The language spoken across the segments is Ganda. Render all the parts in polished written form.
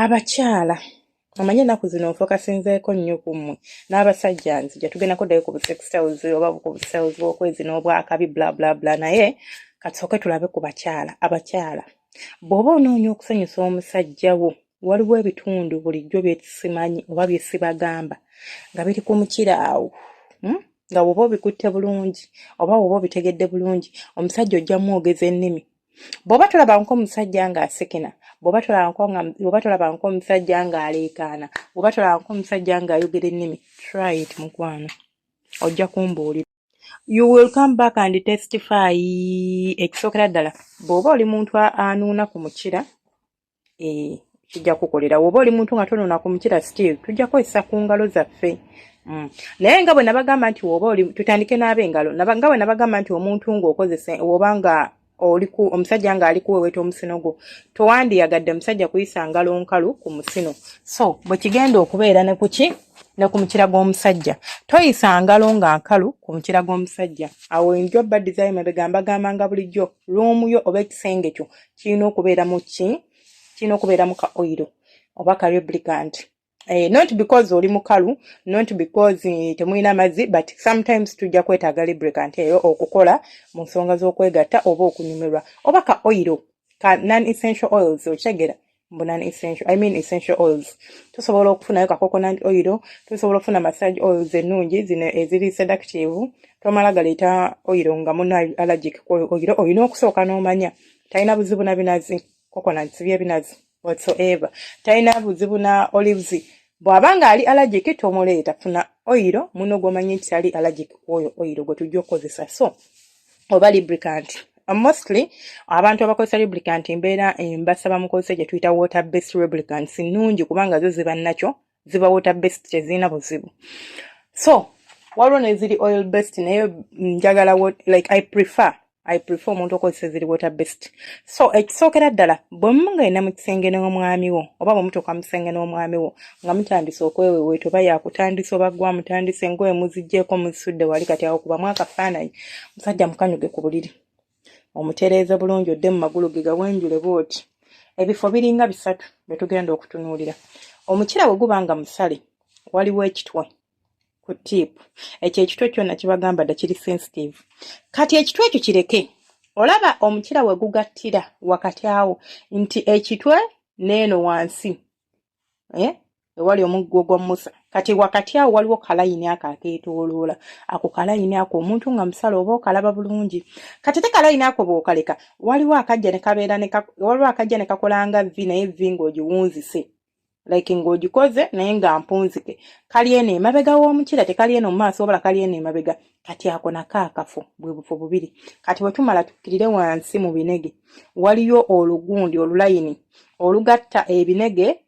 Abakyala amanye ennaku zino nfokasinzeeko nnyo ku mmwe n'abasajja nzija tugendako ddayo ku busextiles oba ku busales bw'okwezi n'obwakabi bla bla bla naye katusooke tulabe ku bakyala. Abakyala bw'oba onoonya okusanyusa omusajja wo waliwo ebitundu bulijjo bye tusimanyi oba bye sibagamba nga biri ku mukira awo nga bw'oba obikutte bulungi oba bw'oba obitegedde bulungi omusajja ojja mwogeza ennimi. Bw'oba tolaba nk'omusajja ng'asekena, bw'oba tolaba nk'omusajja ng'aleekaana, bw'oba tolaba nk'omusajja ng'ayogera ennimi, try it mukwano. Ojja kumbuulira. You will come back and testify. Ekisookera ddala bw'oba oli muntu anuuna ku mukira kijja kukolera. Bw'oba oli muntu nga tonuuna ku mukira still tujja kwesa ku ngalo zaffe. Naye nga bwe nabagamba nti woba oli tutandike n'ab'engalo nga bwe nabagamba nti omuntu ng'okozesa oba nga omusajja ng'ali kuweweeta omusino gwo towandiyagadde musajja kuyisa ngalo nkalu ku musino. So bwe kigenda okubeera ne ku mukira gw'omusajja toyisa ngalo nga nkalu ku mukira gw'omusajja. Awo enjo baddizayo mabega mbagambanga bulijjo luumu yo oba ekisenge kyo kirina okubeera mu ka oil oba ka lubricant. Not because oli mukalu, not because temulina mazzi, but sometimes tujja kwetaaga lubricant eyo okukola mu nsonga z'okwegatta oba okunyumirwa oba ka oil ka non-essential oils okitegeera mbu essential oils. Tusobola okufunayo ka coconut oil, tusobola okufuna massage oils ennungi zino eziri seductive. Tomala galeeta oil nga muna allergic oil, olina okusooka n'omanya talina buzibu na binazi, coconuts by'ebinazi whatsoever. Talina buzibu na olives. Bw'abanga ali allergic tomuleeta, funa oil muno gw'omanyi nti ali allergic oil gwe tujja okukozesa. So oba lubricant. Mostly abantu abakozesa lubricant mbeera mbasaba mukozesa gye tuyita water based lubricants nnungi kubanga zo ziba water based tezirina buzibu. So waliwo neziri oil based naye njagala I prefer omuntu okozesa ziri water based. So ekisookera ddala bwe nga ina mu kisenge n'omwami wo oba bwe mutuuka mu kisenge n'omwami wo nga mutandise okweweweeta oba yakutandisa oba gwa mutandise engoye muziggyeko muzisudde wali kati awo kubamu akafaananyi musajja mukanyuge ku buliri omutereeze bulungi odde mu magulu ge gawenjule bw'oti. Ebifo biringa 3 bye tugenda okutunuulira. Omukira bwe guba nga musale waliwo ekitwe ku tip. Ekyo ekitwe kyonna kibagamba dda kiri sensitive. Kati ekitwe ekyo kireke. Olaba omukira we gugattira wakati awo nti ekitwe neeno wansi. Ewali omuggo gwa Musa. Kati wakati awo waliwo kalayini akakeetooloola. Ako kalayini ako omuntu nga musale oba okalaba bulungi. Kati te kalayini ako bw'okaleka waliwo akajja ne kakolanga V naye V ng'ogiwunzise. Like ng'ogikoze naye nga mpunzike. Kali eno emabega w'omukira tekali eno mu maaso wabula kali eno emabega. Kati ako nako akafo bwe bufo bubiri. Kati bwe tumala tukkirire wansi mu binege waliyo olugundi olulayini olugatta ebinege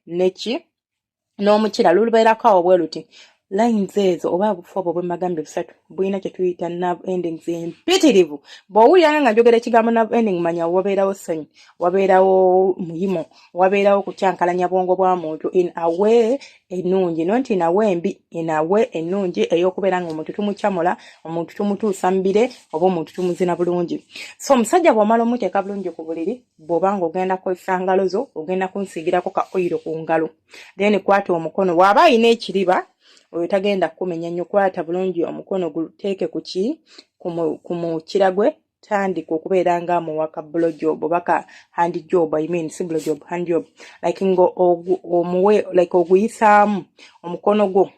n'omukira lubeerako awo bwe luti. Lines ezo oba obufo obwo bwe mbagambye 3 bulina kye tuyita nerve endings empitirivu. Bw'owulira nga njogera ekigambo nerve ending manya wabeerawo ssanyu, wabeerawo muyimo, wabeerawo kukyankalanya bwongo bwa muntu in a way ennungi, not in a way mbi, in a way ennungi ey'okubeera nga omuntu tumukyamula, omuntu tumutuusa mbire oba omuntu tumuzina bulungi. So omusajja bw'omala omuteeka bulungi ku buliri bw'obanga ogenda kukozesa ngalo zo ogenda kunsiigirako ka oil ku ngalo. Then kwata omukono bw'aba ayina ekiriba oyo tagenda kumenya nnyo, kwata bulungi omukono guteeke ku mukira gwe tandika okubeera nga muwaka blowjob oba ka hand job, si blowjob, hand job. Like oguyisaamu omukono gwo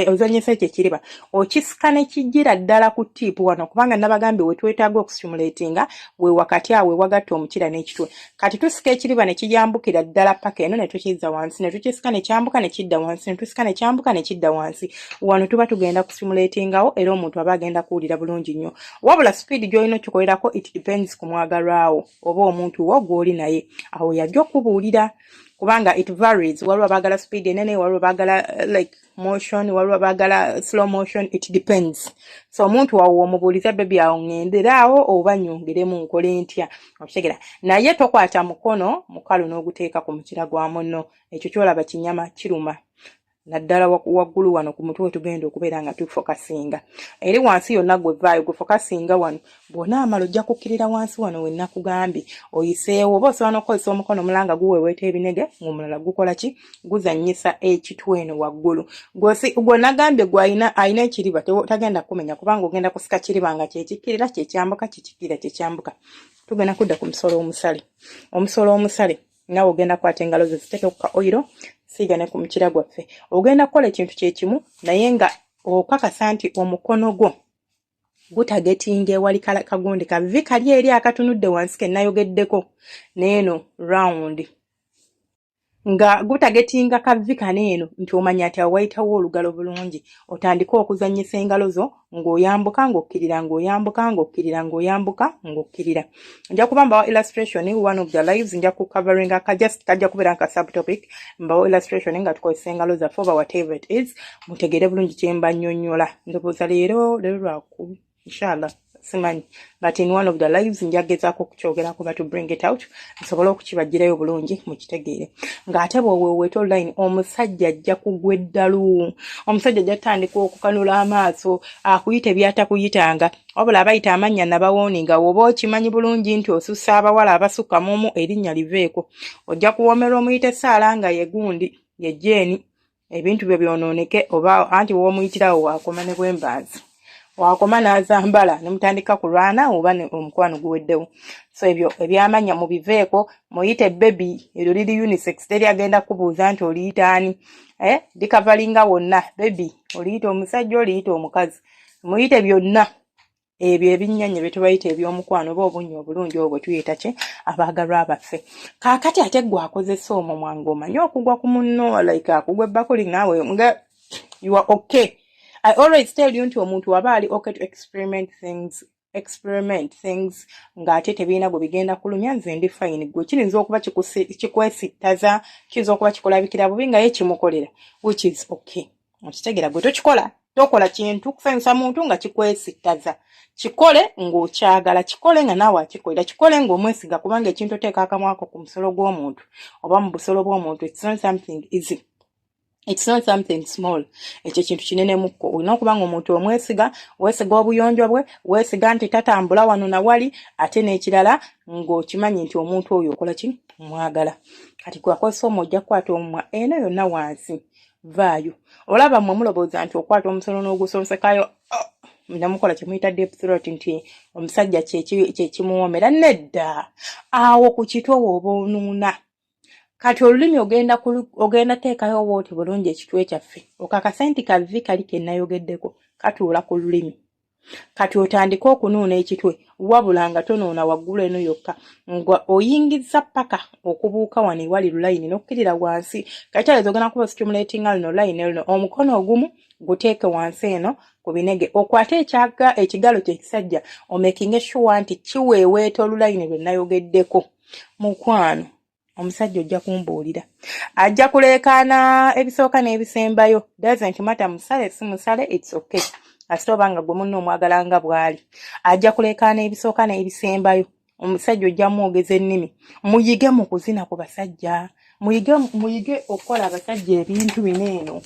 ozanyisa ekyo ekiriba okisika ne kijjira ddala ku tiipu wano kubanga nabagambye we twetaaga okustimulatinga we wakati awe wagatta omukira n'ekitwe. Kati tusika ekiriba ne kijambukira ddala paka eno ne tukizza wansi ne tukisika ne kyambuka ne kidda wansi ne tusika ne kyambuka ne kidda wansi. Wano tuba tugenda kustimulatingawo era omuntu aba agenda kuwulira bulungi nnyo. Wabula speed gy'olina okikolerako it depends ku mwagalwawo oba omuntu wo gw'oli naye awo yajja okubuulira. Kubanga it varies. Waliwo abaagala speed enene, waliwo abaagala like motion, waliwo abaagala slow motion, it depends. So omuntu wawo omubuuliza baby awo ngenderaawo oba nyongeremu nkole ntya. Okitegeera. Naye tokwata mukono mukalu n'oguteeka ku mukira gwa munno. Ekyo kyolaba kinyama kiruma. naddala waggulu wano ku mutwe tugenda okubeera nga tufokasinga. Eri wansi yonna gwe vaayo gufokasinga wano. Bw'ona amala ojja kukkirira wansi wano we nakugambye. Oyiseewo oba osobola n'okukozesa omukono mulanga guweweeta ebinege ng'omulala gukola ki? Guzannyisa ekitwe eno waggulu. Gwe nagambye gwe ayina ekiriba tagenda kumenya kubanga ogenda kusika kiriba nga kyekikkirira kyekyambuka kikikkirira kyekyambuka. Tugenda kudda ku musolo omusale. Omusolo omusale nawe ogenda kwata engalo zo ziteeke ku oyiro siiga ne ku mukira gwaffe. Ogenda kukola ekintu kye kimu naye nga okakasa nti omukono gwo gutagetinga ewali kagundi kavi kali eri akatunudde wansi ke nayogeddeko neeno round. Nga gutagetinga kavi kaneeno nti omanya ati awayitawo olugalo bulungi. Otandika okuzannyisa engalo zo ng'oyambuka ng'okkirira ng'oyambuka ng'okkirira ng'oyambuka ng'okkirira. Nja kuba mbawa illustration one of the lives nja ku covering kajja kubeera nka subtopic mbawa illustration nga tukozesa engalo zaffe oba whatever it is mutegere bulungi kye mba nnyonnyola. Ndowooza leero lwakubi inshallah simanyi but in one of the lives njagezaako okukyogerako ba to bring it out nsobole okukibagirayo bulungi mukitegeere. Ng'ate bw'oweeweta online omusajja ajja kugwa eddalu. Omusajja ajja tandika okukanula amaaso akuyita byatakuyitanga wabula abayita amannya nabawooni nga woba okimanyi bulungi nti osussa abawala abasukka mumu erinnya liveeko. Ojja kuwoomerwa omuyite Saala nga ye gundi ye Jeeni ebintu bye byonooneke oba anti w'omuyitirawo waakoma ne bwembanzi. Wakoma n'azambala ne mutandika kulwana oba omukwano guweddewo. So ebyo ebyamanya mubiveeko muyite baby eryo liri unisex teri agenda kubuuza nti oliyita ani. Likavalinga wonna baby oliyita omusajja oliyita omukazi. Muyite byonna ebyo ebinnyanye bye tubayita eby'omukwano oba obunnyo obulungi obwo tuyita ki abaagalwa baffe. Kaakati ate gwe akozesa omumwa ng'omanyi okugwa ku munno like akugwa ebbakuli naawe nga you are okay. I always tell you nti omuntu waba ali okay to experiment things ng'ate tebiina gwe bigenda kulumya nze ndi fine. Gwe kirinza okuba kikwesittaza kiyinza okuba kikulabikira bubi nga ye kimukolera which is okay. Okitegeera gwe tokikola tokola kintu kusanyusa muntu nga kikwesittaza. Kikole ng'okyagala kikole nga naawe akikolera kikole ng'omwesiga kubanga ekintu oteeka akamwako ku musolo gw'omuntu oba mu busolo bw'omuntu it's not something easy. It's not something small. Ekyo kintu kinene mukko. Olina okuba ng'omuntu omwesiga, weesiga obuyonjo bwe, weesiga nti tatambula wano na wali, ate n'ekirala ng'okimanyi nti omuntu oyo okola ki? Mwagala. Kati gwakozesa omwo ojja kukwata omumwa eno yonna wansi. Vaayo. Olaba mmwe mulowooza nti okwata omusolo n'ogusonsekayo namukola kye muyita deep throat nti omusajja kye kimuwoomera. Nedda. Awo ku kitwe w'oba onuuna. Kati olulimi ogenda teekayo wooti bulungi ekitwe kyaffe. Okakasa nti kavi kali ke nayogeddeko katuula ku lulimi. Kati otandika okunuuna ekitwe wabula nga tonuuna waggulu eno yokka. Nga oyingiza paka okubuuka wano ewali lulayini n'okkirira wansi. Kati alezo ogenda kuba stimulatinga luno layini luno. Omukono ogumu guteeke wansi eno ku binege. Okwate ekigalo ky'ekisajja omekinge sure nti kiweeweeta olulayini lwe nayogeddeko. Mukwano. Omusajja ojja kumbuulira. Ajja kuleekaana ebisooka n'ebisembayo. Doesn't matter musale si musale it's okay. Asita obanga gwe munno omwagala nga bw'ali. Ajja kuleekaana ebisooka n'ebisembayo. Omusajja ojja mwogeza ennimi. Muyige mu kuzina ku basajja. Muyige okukola abasajja ebintu bineeno.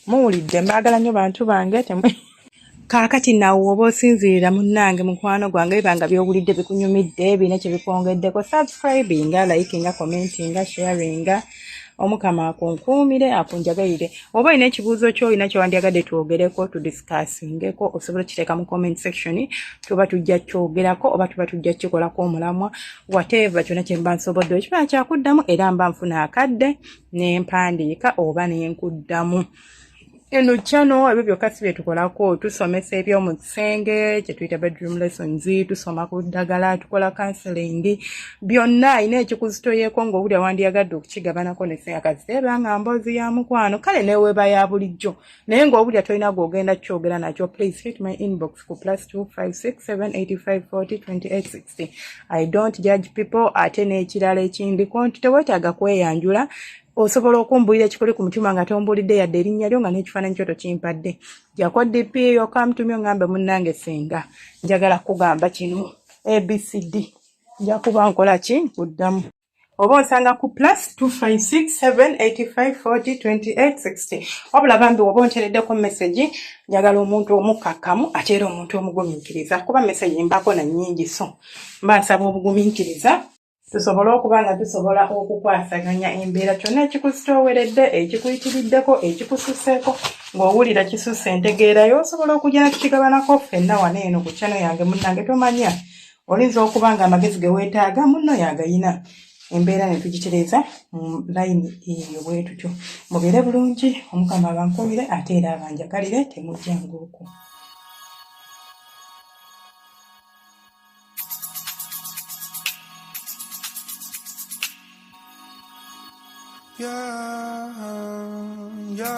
Muwulidde mbaagala nnyo bantu bange temwe. Kaakati nawe oba osinzirira munnange mukwano gwange bibanga by'owulidde bikunyumidde bina kye bikwongeddeko subscribinga likinga commentinga sharinga omukama akunkuumire akunjagayire. Oba olina ekibuuzo ky'olina kyewandiyagadde twogereko tudiscussingeko osobola kiteeka mu comment section tuba tujja kyogerako oba tuba tujja kikolako omulamwa whatever kyonna kye mba nsobodde ekifaananyi kyakuddamu era mba nfuna akadde ne mpandiika oba ne nkuddamu. Eno channel ebyo byokka si bye tukolako tusomesa eby'omu kisenge kye tuyita bedroom lessons tusoma ku ddagala tukola counseling byonna ayina ekikuzitoyeeko ng'owulira wandiyagadde okukigabanako ne sseakaziseeba nga mboozi ya mukwano kale neweeba ya bulijjo naye ng'owulira tolina gw'ogenda kyogera nakyo please hit my inbox ku +256785402860. I don't judge people ate n'ekirala ekindiko nti teweetaaga kweyanjula. Osobola okumbulira ekikoli ku mutima nga tombulidde yadde erinnya lyo nga n'ekifaananyi kyo tokimpadde. Jako DP yokamtumye ngambe munnange senga. Njagala kugamba kino ABCD. Nja kuba nkola ki? Kuddamu. oba osanga ku +256785402860 wabula bambi woba ontereddeko message njagala omuntu omukakkamu ate era omuntu omugumiikiriza kuba message mbako na nnyingi so mba nsaba obugumiikiriza tusobole okuba nga tusobola okukwasaganya embeera kyonna ekikusitooweredde ekikuyitiriddeko ekikususeeko ng'owulira kisusse entegeerayo osobola okujja nakigabanako ffenna wano eno ku channel yange munnange tomanya oyinza okuba nga amagezi ge weetaaga munno yagayina embeera ne tugitereeza mu layini eyo bwe tutyo mubeere bulungi omukama abankumire ate era abanjagalire temujjanguuko Yeah, yeah.